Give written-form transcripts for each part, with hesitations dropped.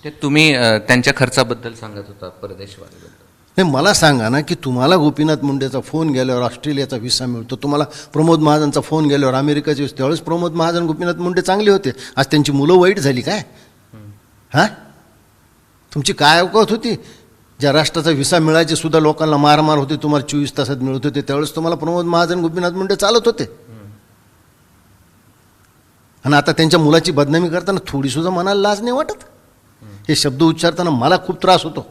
ते तुम्ही त्यांच्या खर्चाबद्दल सांगत होता परदेशवारीबद्दल. नाही, मला सांगा ना की तुम्हाला गोपीनाथ मुंडेचा फोन गेल्यावर ऑस्ट्रेलियाचा व्हिसा मिळतो, तुम्हाला प्रमोद महाजनचा फोन गेल्यावर अमेरिकाचे व्हिसा, त्यावेळेस प्रमोद महाजन गोपीनाथ मुंडे चांगले होते. आज त्यांची मुलं वाईट झाली काय? हां, तुमची काय अवकात होती? ज्या राष्ट्राचा व्हिसा मिळायचे सुद्धा लोकांना मारमार होते, तुम्हाला 24 तासात मिळत होते, त्यावेळेस तुम्हाला प्रमोद महाजन गोपीनाथ मुंडे चालत होते. आणि आता त्यांच्या मुलाची बदनामी करताना थोडीसुद्धा मनाला लाज नाही वाटत? हे शब्द उच्चारताना मला खूप त्रास होतो,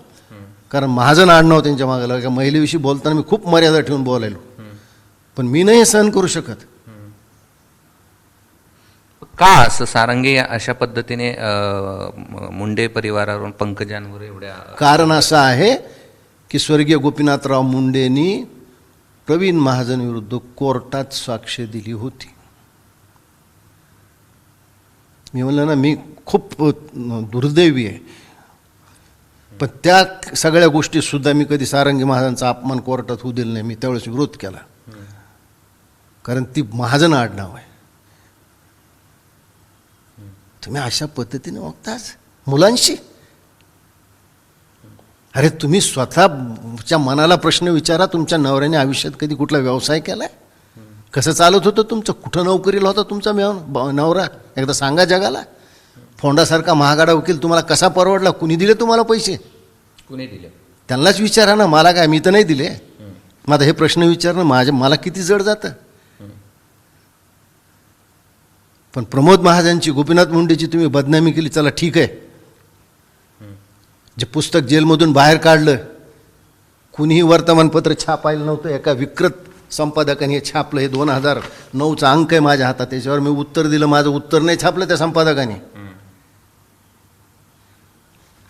कारण महाजन आडनाव त्यांच्या मागे लागलं. महिलेविषयी बोलताना मी खूप मर्यादा ठेवून बोलायलो, पण मी नाही सहन करू शकत. का असं सारंगी अशा पद्धतीने मुंडे परिवारावर पंकजांवर एवढ्या? कारण असं आहे की स्वर्गीय गोपीनाथराव मुंडेंनी प्रवीण महाजन विरुद्ध कोर्टात साक्ष दिली होती. मी म्हणलं ना, मी खूप दुर्दैवी आहे, पण त्या सगळ्या गोष्टीसुद्धा मी कधी सारंगी महाजनचा अपमान कोर्टात होऊ दिला नाही. मी त्यावेळेस विरोध केला, कारण ती महाजन आडनाव आहे. तुम्ही अशा पद्धतीने वागताच मुलांशी? अरे तुम्ही स्वतःच्या मनाला प्रश्न विचारा, तुमच्या नवऱ्याने आयुष्यात कधी कुठला व्यवसाय केलाय? कसं चालत होतं तुमचं? कुठं नोकरीला होता तुमचा नवरा? एकदा सांगा जगाला. फोंडासारखा महागाडा वकील तुम्हाला कसा परवडला? कुणी दिले तुम्हाला पैसे? कुणी दिले? त्यांनाच विचारा ना, मला काय, मी तर नाही दिले. माझा हे प्रश्न विचारणं मला किती जड जातं. पण प्रमोद महाजनची, गोपीनाथ मुंडेची तुम्ही बदनामी केली, चला ठीक आहे. जे पुस्तक जेलमधून बाहेर काढलं, कुणीही वर्तमानपत्र छापायला नव्हतं, एका विकृत संपादकाने हे छापलं. हे 2009चा अंक आहे माझ्या हातात, त्याच्यावर मी उत्तर दिलं. माझं उत्तर नाही छापलं त्या संपादकाने.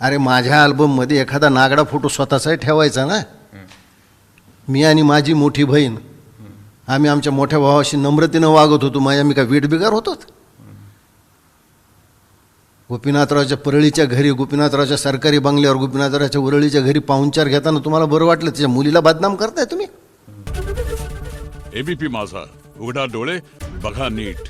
अरे माझ्या अल्बममध्ये एखादा नागडा फोटो स्वतःचाही ठेवायचा ना. मी आणि माझी मोठी बहीण, आम्ही आमच्या मोठ्या भावाशी नम्रतेनं वागत होतो. आम्ही काय वेठबिगार होतो? गोपीनाथरावच्या परळीच्या घरी, गोपीनाथरावच्या सरकारी बंगल्यावर, गोपीनाथरावच्या वरळीच्या घरी पाहुणचार घेताना तुम्हाला बरं वाटलं? त्याच्या मुलीला बदनाम करताय तुम्ही. एबीपी माझा, उघडा डोळे बघा नीट.